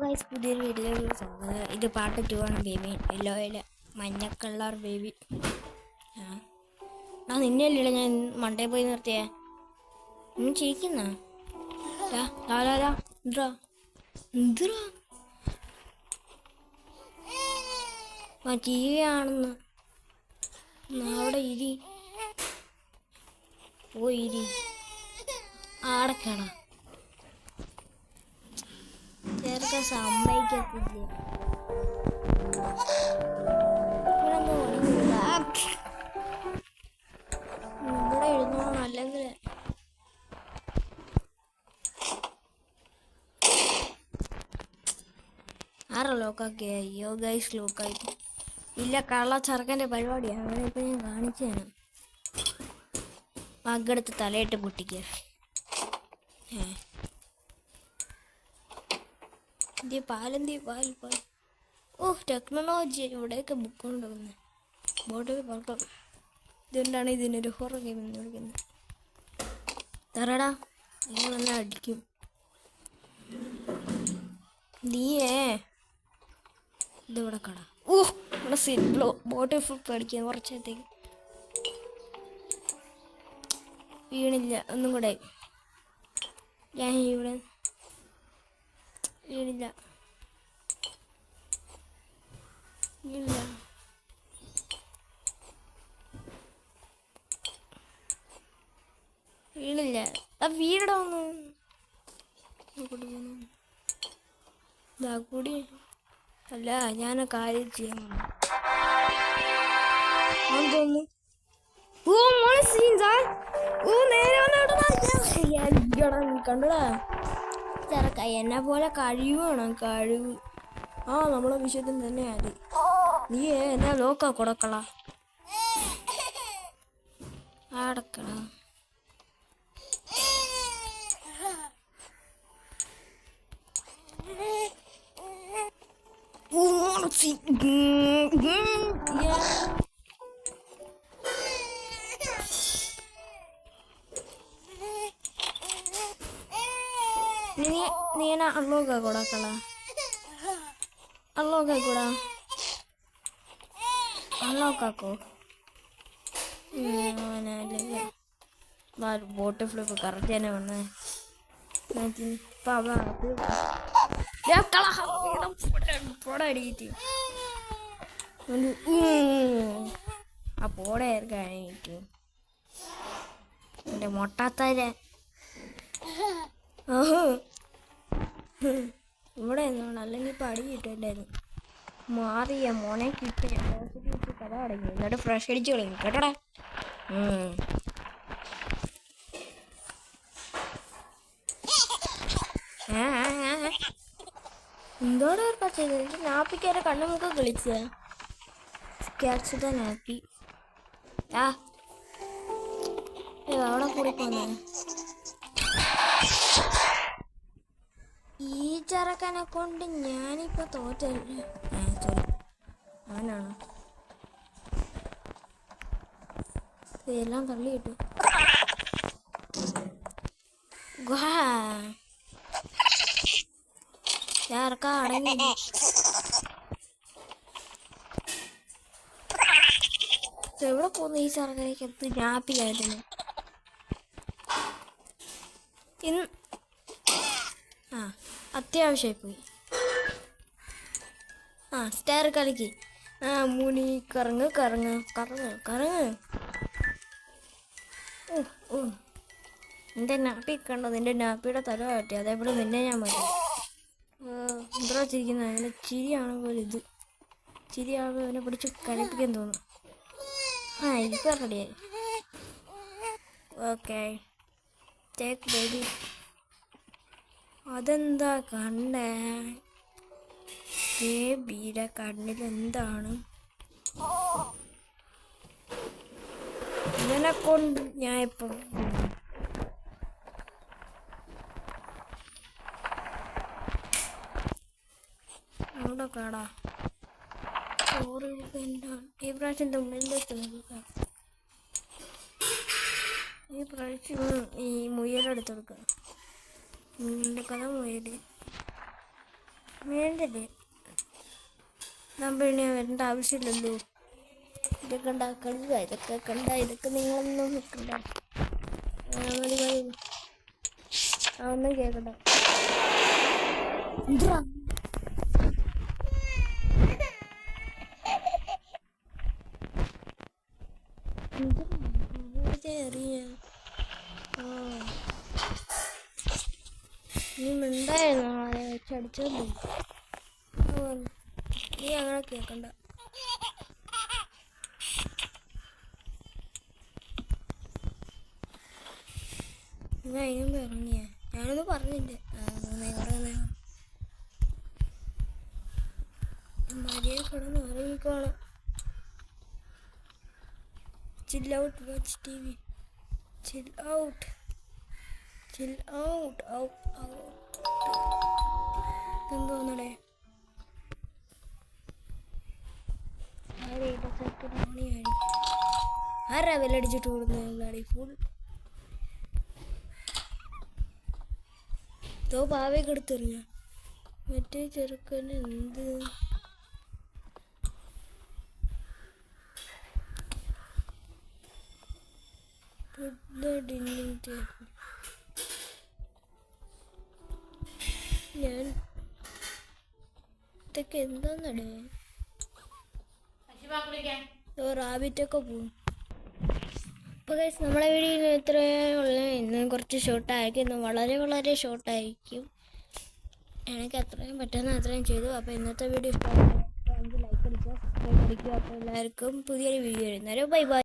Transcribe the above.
അപ്പോൾ ഗൈസ് പുതിയൊരു വീഡിയോയിലേക്ക് സ്വാഗതം. ഇത് പാർട്ട് 2 ആണ്. ബേബി യെല്ലോയിലെ മഞ്ഞ കളർ ബേബി. നിന്നെ അല്ലേ ഞാൻ മണ്ടേ പോയി നിർത്തിയേ. നീ ചെയ്യിക്കുന്ന ടി വി ആണെന്ന് അവിടെ ഇരി പോയിരി ആടക്കണ ചേർക്കാൻ സമ്മതിക്കത്തില്ല. ഇവിടെ എഴുന്നോണം അല്ലെങ്കിൽ ആരാ ലോക്കാക്കിയ? അയ്യോ ഗൈസ് ലോക്കായി. ഇല്ല, കള്ള ചെറുക്കൻ്റെ പരിപാടിയാണ്. അങ്ങനെ ഇപ്പം ഞാൻ കാണിച്ചു തരാം. മകടുത്ത് തലയിട്ട് പൊട്ടിക്കുക. പാലെന്തി പാൽ. ഓ ടെക്നോളജി ഇവിടെയൊക്കെ ബുക്ക് കൊണ്ടുവന്ന് ബോട്ടിൽ പുറത്ത്. ഇതുകൊണ്ടാണ് ഇതിനൊരു ഹൊറർ ഗെയിം എന്ന് വിളിക്കുന്നത്. തറടാ നിങ്ങൾ വന്നാൽ അടിക്കും. നീയേ ഇതിവിടെ കട. ഓ ഇവിടെ സിബ്ലോ ബോട്ടിൽ ഫുൾ അടിക്കുക. കുറച്ചത്തേക്ക് വീണില്ല. ഒന്നും കൂടെ ഞാൻ ഇവിടെ വീണില്ല. ഇല്ല വീണില്ല. വീടോ ഒന്ന് ഇതാ കൂടി അല്ല ഞാൻ കാര്യം ചെയ്യാൻ തോന്നുന്നു. കണ്ടടാ ചെറുക്ക എന്നെ പോലെ കഴിവ് വേണം. കഴിവ് നമ്മളെ വിഷയത്തിൽ തന്നെ അത്. നീ എന്നാ ലോക്കാ കൊടുക്കള അടക്കള. നീന അള്ളോക്ക കൊടുക്കള അള്ളോക്ക കൂടാ അള്ളോക്കാക്കോ. ബോട്ട് ഫ്ലിപ്പ് കറക്റ്റ് തന്നെ വന്നേ. പോടടിയിട്ട് ആ പോടേർക്കായിട്ട് എൻ്റെ മൊട്ടാത്തര ഇവിടെ നിന്നോണ്ട്. അല്ലെങ്കിൽ ഇപ്പം അടി കിട്ടുമല്ലായിരുന്നു. മാറിയ മോനെ കിട്ടിയ കഥ അടങ്ങി. എന്നിട്ട് ഫ്രഷ് അടിച്ച് കളയും കേട്ടോടാ. എന്തോടെ ചെയ്തത്? എനിക്ക് നാപ്പിക്കാരെ കണ്ണുമുക്ക് കളിച്ച സ്കാച്ചിട്ട നാപ്പി. അവിടെ കൂടി പോന്നെ ഈ ചെറുക്കനെ കൊണ്ട് ഞാനിപ്പോ തോറ്റല്ലേ. സോറി അവനാണ്. എല്ലാം തള്ളി കിട്ടും. ചേർക്ക അടങ്ങി. എവിടെ പോന്നു ഈ ചെറുക്കനേക്ക്? എത്ത് ഞാപ്പിക്കായിരുന്നു. ഇന്ന് അത്യാവശ്യമായി പോയി. സ്റ്റാർ കളിക്ക്. മുനി കറങ്ങ് കറങ്ങ് കറങ്ങ് കറങ്ങ്. നിന്റെ നാപ്പി കണ്ടോ? നിന്റെ നാപ്പിയുടെ തല കാട്ടി. അതേപോലെ നിന്നെ ഞാൻ മതി. എന്താ ചിരിക്കുന്നത്? അങ്ങനെ ചിരിയാണ് പോലെ. ഇത് ചിരിയാകുമ്പോൾ അവനെ പിടിച്ച് കഴിപ്പിക്കാൻ തോന്നും. ഇപ്പം റെഡിയായി. Okay take baby. അതെന്താ കണ്ടേ? ബേബിയുടെ കണ്ണിൽ എന്താണ്? ഇവനെ കൊണ്ട് ഞാൻ ഇപ്പം അവിടെ കാടാ. ഈ പ്രാവശ്യം ഈ പ്രാവശ്യം ഈ മുയലെടുത്തെടുക്കുക. മുയലിൻ്റെ കഥ മുയല്. വേണ്ടല്ലേ, നമ്മൾ ഇനി വരേണ്ട ആവശ്യമില്ലല്ലോ. ഇതൊക്കെ ഉണ്ടാക്കുക, ഇതൊക്കെ കണ്ട, ഇതൊക്കെ നിങ്ങളൊന്നും നിൽക്കണ്ട. മതി മതി, ഒന്നും കേൾക്കണ്ട. അറിയ നീ മിണ്ടായിരുന്നു, ആരെ വെച്ചടിച്ചോണ്ട്. നീ അങ്ങനെ കേൾക്കണ്ട. ഞാൻ അതിനും ഇറങ്ങിയ, ഞാനൊന്നും പറഞ്ഞില്ല. മര്യാദ കിടന്ന് ഇറങ്ങിക്കോണം. Chill out, watch TV. Chill out. Chill out. എന്തോന്നടേ, ആരാ വിലടിച്ചിട്ട് കൊടുക്കുന്നേ ഫുൾ തോ പാവയൊക്കെ എടുത്തെറിഞ്ഞ. മറ്റേ ചെറുക്കന് എന്ത് ഞാൻ ഇതൊക്കെ എന്താന്നടേ. റാബിറ്റൊക്കെ പോവും. അപ്പോൾ ഗൈസ്, നമ്മളെ വീഡിയോ ഇത്രയേ ഉള്ളൂ. ഇന്ന് കുറച്ച് ഷോർട്ടായിരിക്കും, ഇന്ന് വളരെ വളരെ ഷോർട്ടായിരിക്കും. എനിക്ക് അത്രയും പറ്റുന്ന അത്രയും ചെയ്തു. അപ്പോൾ ഇന്നത്തെ വീഡിയോ ഇഷ്ടമാണെങ്കിൽ ലൈക്ക് അടിക്കുക, സബ്സ്ക്രൈബ് അടിക്കുക. അപ്പോൾ എല്ലാവർക്കും പുതിയൊരു വീഡിയോ വരുന്നേരം ബൈ ബൈ.